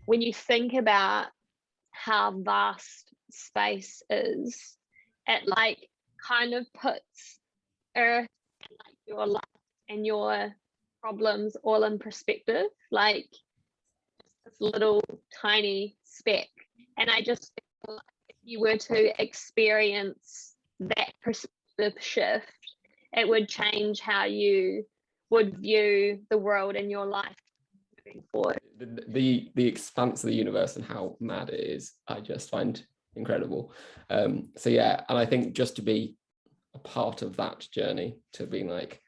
when you think about how vast space is, it like kind of puts Earth and like your life and your problems all in perspective, like this little tiny speck. And I just feel like if you were to experience that perspective shift, it would change how you would view the world and your life moving forward. The expanse of the universe and how mad it is, I just find incredible. So yeah, and I think just to be a part of that journey, to being like,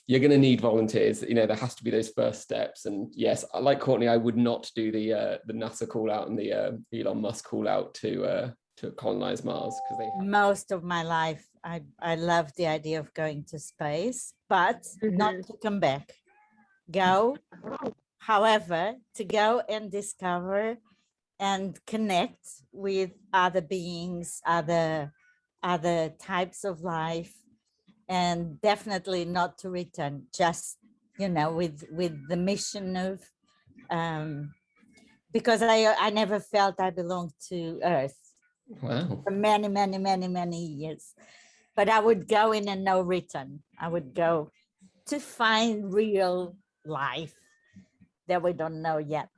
you're going to need volunteers, you know, there has to be those first steps. And yes, like Courtney, I would not do the NASA call out and the Elon Musk call out to colonize Mars, because they most of my life I love the idea of going to space, but not to come back. Go, however, to go and discover and connect with other beings, other types of life, and definitely not to return, just, you know, with the mission of because I never felt I belonged to Earth. Wow. For many years, but I would go in a no return. I would go to find real life that we don't know yet.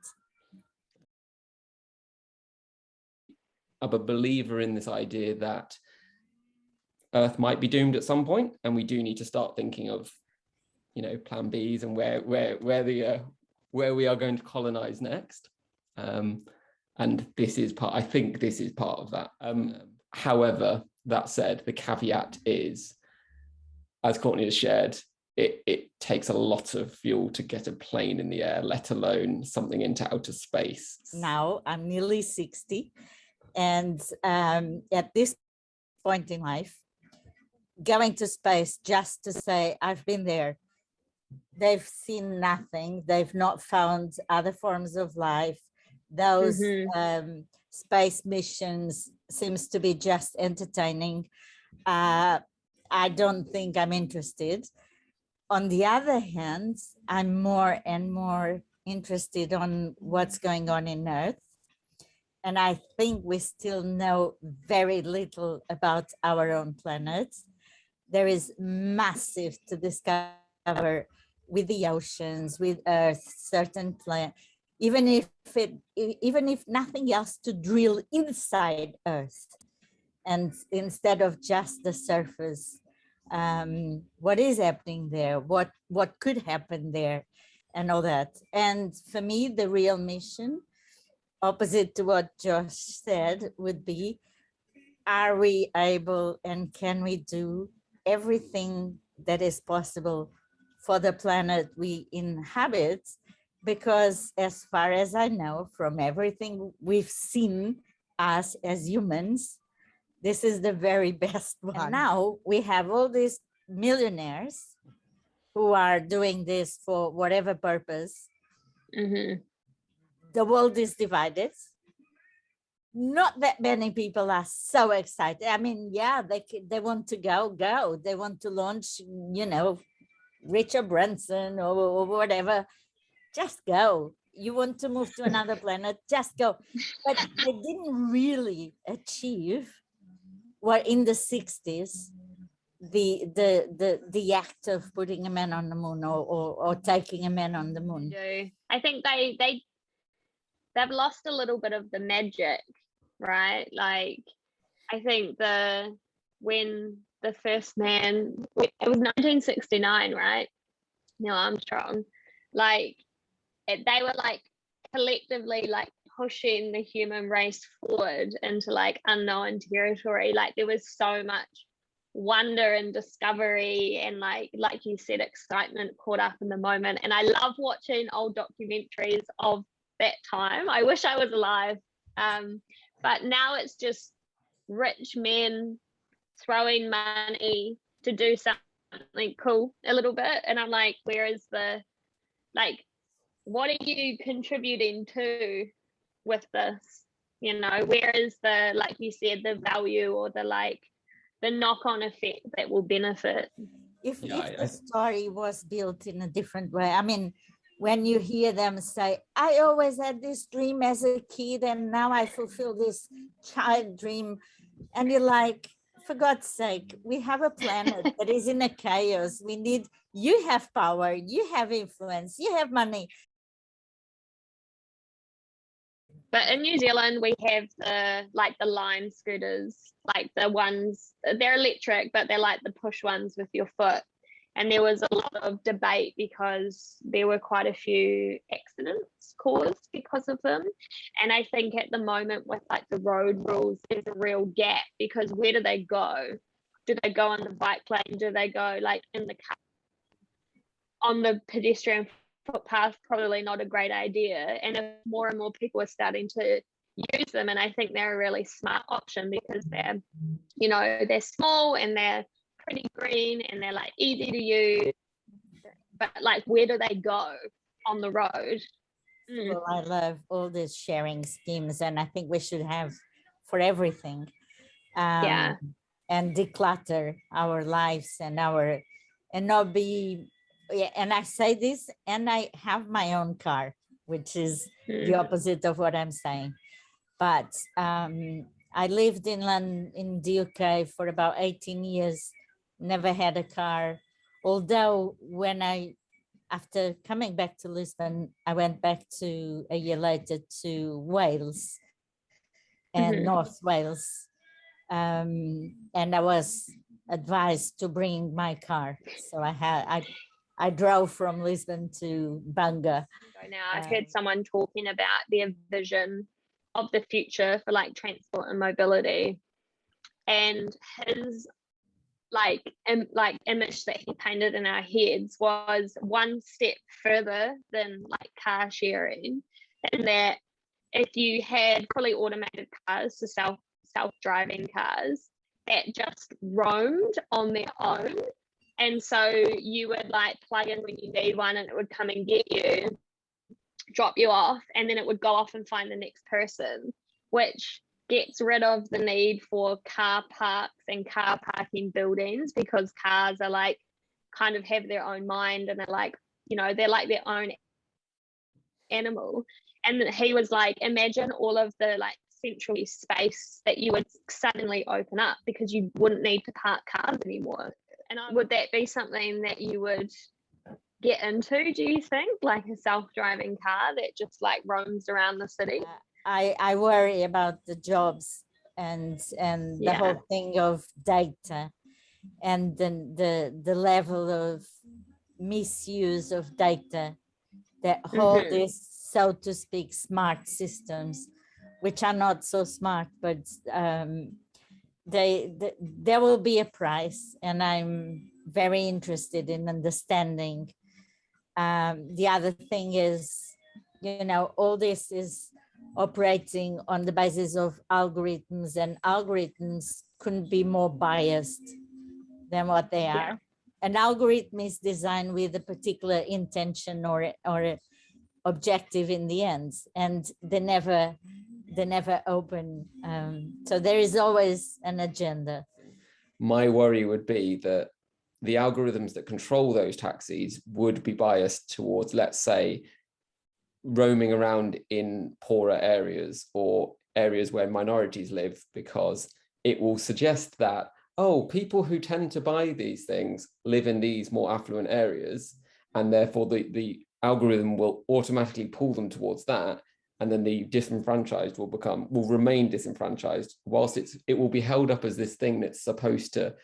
I'm a believer in this idea that Earth might be doomed at some point, and we do need to start thinking of, you know, plan Bs and where we are going to colonize next. And this is part, I think this is part of that. However, that said, the caveat is, as Courtney has shared, it takes a lot of fuel to get a plane in the air, let alone something into outer space. Now I'm nearly 60, and at this point in life, going to space just to say I've been there, they've seen nothing, they've not found other forms of life. Those space missions seems to be just entertaining. I don't think I'm interested. On the other hand, I'm more and more interested on what's going on in Earth. And I think we still know very little about our own planet. There is massive to discover with the oceans, with Earth, certain planets. Even if nothing else, to drill inside Earth, and instead of just the surface, what is happening there, what could happen there, and all that. And for me, the real mission, opposite to what Josh said, would be, are we able and can we do everything that is possible for the planet we inhabit? Because as far as I know, from everything we've seen, us as humans, this is the very best one. And now we have all these millionaires who are doing this for whatever purpose. The world is divided. Not that many people are so excited. I mean, yeah, they want to go. They want to launch, you know, Richard Branson or whatever. Just go. You want to move to another planet, just go. But they didn't really achieve what in the 60s, the act of putting a man on the moon or taking a man on the moon. I think they've lost a little bit of the magic, right? Like, I think when the first man, it was 1969, right? Neil Armstrong, like, they were like collectively like pushing the human race forward into like unknown territory. Like, there was so much wonder and discovery and like you said, excitement caught up in the moment. And I love watching old documentaries of that time. I wish I was alive. But now it's just rich men throwing money to do something cool a little bit. And I'm like, where is the, like, what are you contributing to with this? You know, where is the, like you said, the value or the like the knock-on effect that will benefit? If the story was built in a different way, I mean, when you hear them say, I always had this dream as a kid and now I fulfill this child dream. And you're like, for God's sake, we have a planet that is in a chaos. You have power, you have influence, you have money. But in New Zealand, we have the Lime scooters, like the ones, they're electric, but they're like the push ones with your foot. And there was a lot of debate because there were quite a few accidents caused because of them. And I think at the moment with like the road rules, there's a real gap, because where do they go? Do they go on the bike lane? Do they go like in the car? On the pedestrian footpath? Probably not a great idea. And if more and more people are starting to use them, and I think they're a really smart option because they're small and they're pretty green and they're like easy to use, but like where do they go on the road? Well, I love all these sharing schemes, and I think we should have for everything. Yeah. And declutter our lives and not be, and I say this, and I have my own car, which is the opposite of what I'm saying. But I lived in London, in the UK, for about 18 years, never had a car. Although after coming back to Lisbon, I went back to a year later to Wales and North Wales. And I was advised to bring my car. So I drove from Lisbon to Bangor. Now I've heard someone talking about their vision of the future for like transport and mobility, and his image that he painted in our heads was one step further than like car sharing, and that if you had fully automated cars, so self-driving cars that just roamed on their own, and so you would like plug in when you need one and it would come and get you, drop you off, and then it would go off and find the next person, which gets rid of the need for car parks and car parking buildings, because cars are like kind of have their own mind and they're like they're like their own animal. And he was like, imagine all of the like central space that you would suddenly open up because you wouldn't need to park cars anymore. And would that be something that you would get into, do you think, like a self-driving car that just like roams around the city? I worry about the jobs and the whole thing of data, and then the level of misuse of data that hold these, so to speak, smart systems, which are not so smart, but there will be a price, and I'm very interested in understanding. The other thing is, all this is operating on the basis of algorithms, and algorithms couldn't be more biased than what they are. An algorithm is designed with a particular intention or objective in the end, and they never open. So there is always an agenda. My worry would be that the algorithms that control those taxis would be biased towards, let's say, roaming around in poorer areas or areas where minorities live, because it will suggest that, people who tend to buy these things live in these more affluent areas, and therefore the algorithm will automatically pull them towards that, and then the disenfranchised will remain disenfranchised, whilst it will be held up as this thing that's supposed to,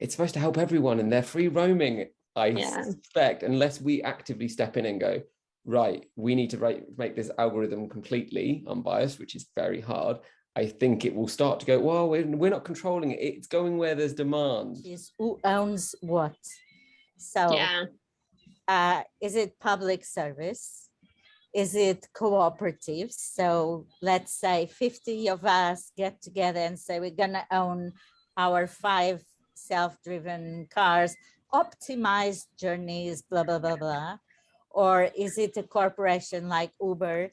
it's supposed to help everyone, and they're free roaming, I suspect, unless we actively step in and go, right, we need to make this algorithm completely unbiased, which is very hard. I think it will start to go, well, we're not controlling it. It's going where there's demand. Is who owns what? So is it public service? Is it cooperatives? So let's say 50 of us get together and say we're going to own our 5 self-driven cars, optimized journeys, blah, blah, blah, blah. Or is it a corporation like Uber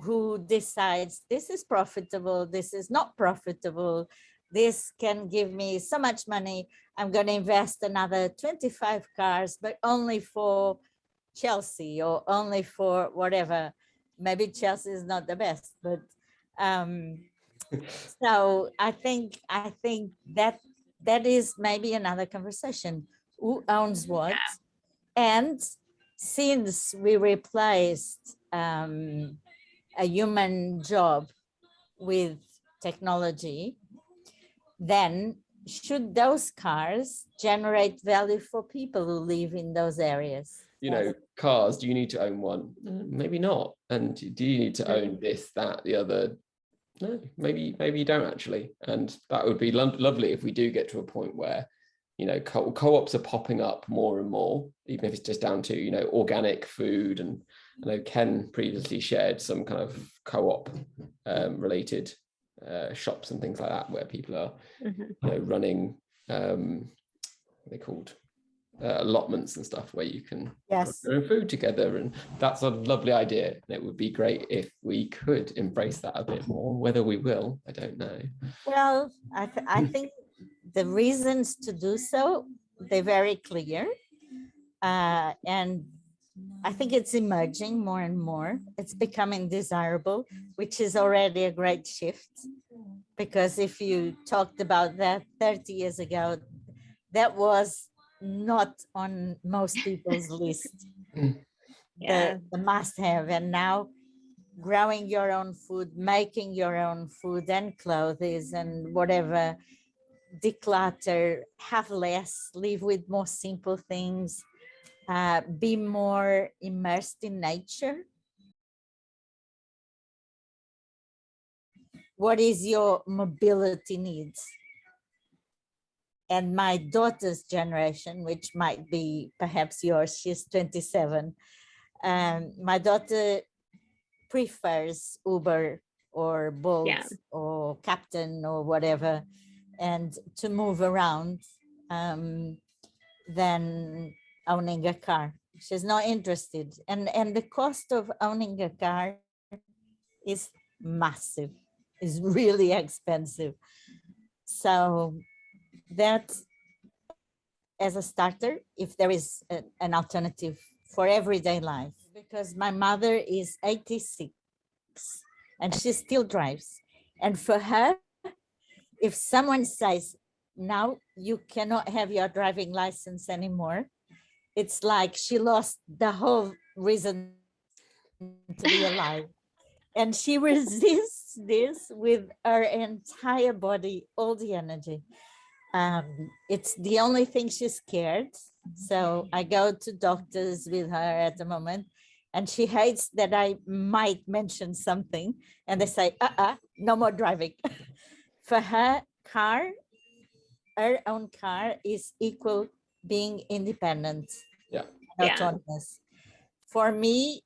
who decides this is profitable, this is not profitable, this can give me so much money, I'm going to invest another 25 cars, but only for Chelsea or only for whatever. Maybe Chelsea is not the best, but so I think that is maybe another conversation. Who owns what? And since we replaced a human job with technology, then should those cars generate value for people who live in those areas? You know, cars, do you need to own one? Maybe not. And do you need to own this, that, the other? No, maybe you don't actually. And that would be lovely if we do get to a point where, you know, co-ops are popping up more and more, even if it's just down to, you know, organic food. And I know Ken previously shared some kind of co-op related shops and things like that, where people are, you know, running, what are they called? Allotments and stuff where you can put your own food together, and that's a lovely idea, and it would be great if we could embrace that a bit more. Whether we will, I don't know. Well, I think the reasons to do so, they're very clear, and I think it's emerging more and more. It's becoming desirable, which is already a great shift, because if you talked about that 30 years ago, that was not on most people's list. The must have. And now growing your own food, making your own food and clothes and whatever, declutter, have less, live with more simple things, be more immersed in nature. What is your mobility needs? And my daughter's generation, which might be perhaps yours, she's 27. My daughter prefers Uber or Bolt or Captain or whatever, and to move around than owning a car. She's not interested. And the cost of owning a car is massive, is really expensive. So that, as a starter, if there is an alternative for everyday life, because my mother is 86 and she still drives. And for her, if someone says, now you cannot have your driving license anymore, it's like she lost the whole reason to be alive. And she resists this with her entire body, all the energy. It's the only thing she's scared. So I go to doctors with her at the moment, and she hates that I might mention something, and they say, no more driving. For her, her own car is equal being independent, autonomous. For me,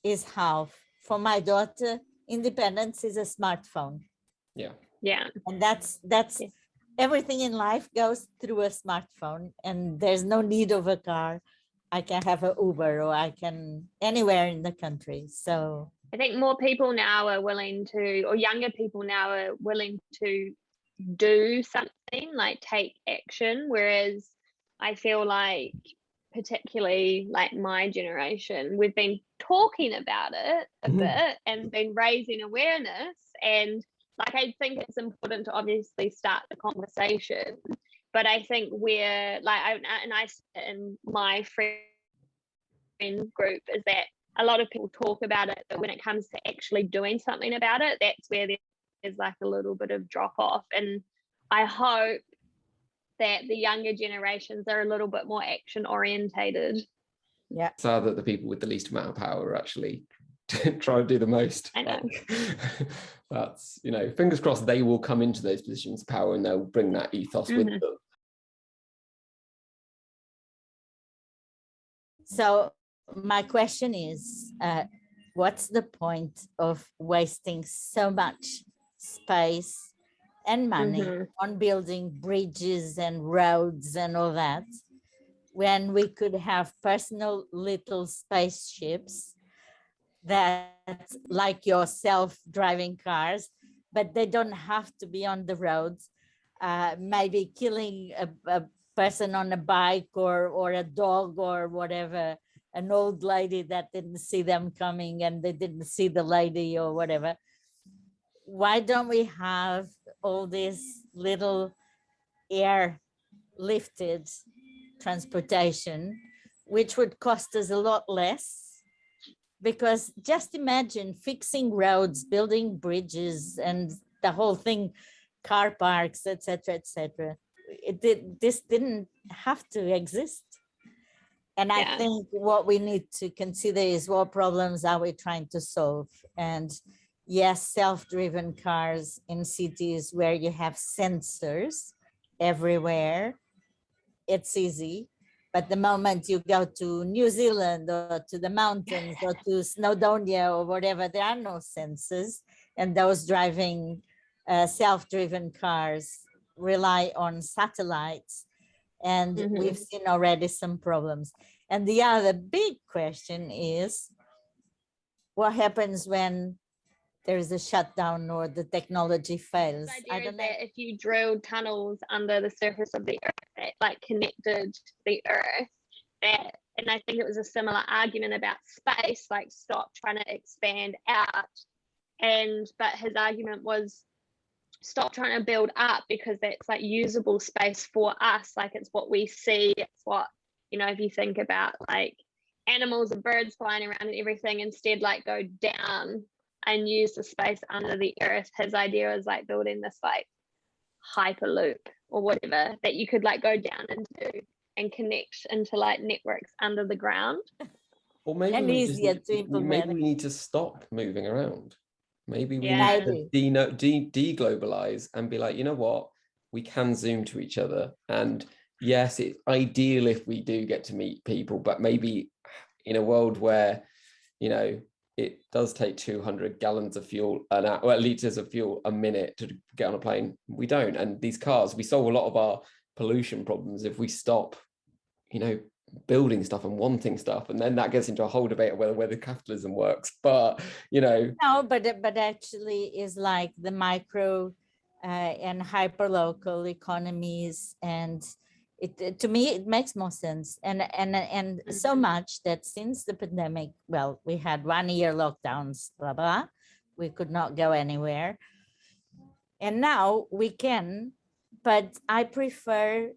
is half. For my daughter, independence is a smartphone. And that's everything in life goes through a smartphone, and there's no need of a car. I can have an Uber, or I can anywhere in the country. So I think more people now are willing to, or younger people now are willing to do something, like take action, whereas I feel like, particularly like my generation, we've been talking about it a bit and been raising awareness, and like I think it's important to obviously start the conversation, but I think we're like, I in my friend group is that a lot of people talk about it, but when it comes to actually doing something about it, that's where there's like a little bit of drop off. And I hope that the younger generations are a little bit more action orientated. So that the people with the least amount of power are actually try to do the most. I know. That's, you know, fingers crossed they will come into those positions of power and they'll bring that ethos with them. So my question is, what's the point of wasting so much space and money on building bridges and roads and all that, when we could have personal little spaceships that, like your self-driving cars, but they don't have to be on the roads, maybe killing a person on a bike or a dog or whatever, an old lady that didn't see them coming and they didn't see the lady or whatever. Why don't we have all these little air lifted transportation, which would cost us a lot less? Because just imagine fixing roads, building bridges, and the whole thing, car parks, etc., etc. This didn't have to exist. And I think what we need to consider is what problems are we trying to solve? And yes, self-driven cars in cities where you have sensors everywhere, it's easy. But the moment you go to New Zealand or to the mountains or to Snowdonia or whatever, there are no sensors. And those driving self-driven cars rely on satellites. And we've seen already some problems. And the other big question is, what happens when there's a shutdown or the technology fails? I don't know. That if you drilled tunnels under the surface of the earth that like connected the earth, that, and I think it was a similar argument about space, like stop trying to expand out. But his argument was stop trying to build up, because that's like usable space for us. Like it's what we see. It's what, you know, if you think about like animals and birds flying around and everything, instead like go down and use the space under the earth. His idea was like building this like hyperloop or whatever that you could like go down into and connect into like networks under the ground. Or maybe and easier to implement. Maybe we need to stop moving around. Maybe we need to deglobalize and be like, you know what, we can Zoom to each other. And yes, it's ideal if we do get to meet people, but maybe in a world where, you know, it does take 200 gallons of fuel liters of fuel a minute to get on a plane. We don't. And these cars, we solve a lot of our pollution problems if we stop, you know, building stuff and wanting stuff, and then that gets into a whole debate of whether capitalism works. But you know, no, but actually is like the micro and hyper local economies, and it to me it makes more sense. And so much that since the pandemic, well, we had 1 year lockdowns, blah blah, we could not go anywhere, and now we can. But I prefer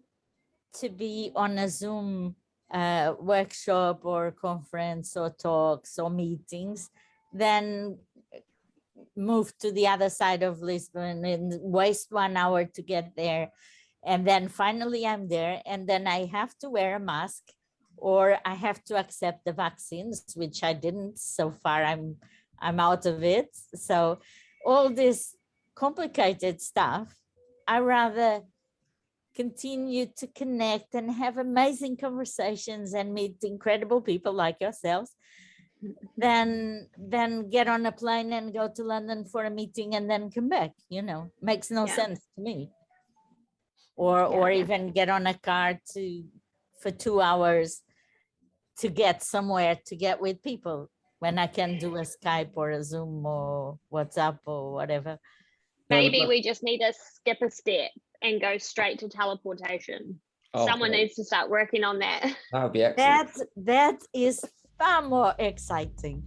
to be on a Zoom workshop or conference or talks or meetings than move to the other side of Lisbon and waste 1 hour to get there. And then finally I'm there, and then I have to wear a mask or I have to accept the vaccines, which I didn't so far. I'm out of it. So all this complicated stuff, I rather continue to connect and have amazing conversations and meet incredible people like yourselves, then get on a plane and go to London for a meeting and then come back. You know, makes no sense to me. Or even get on a car for 2 hours to get somewhere, to get with people, when I can do a Skype or a Zoom or WhatsApp or whatever. Maybe we just need to skip a step and go straight to teleportation. Someone needs to start working on that. That would be excellent. That is far more exciting.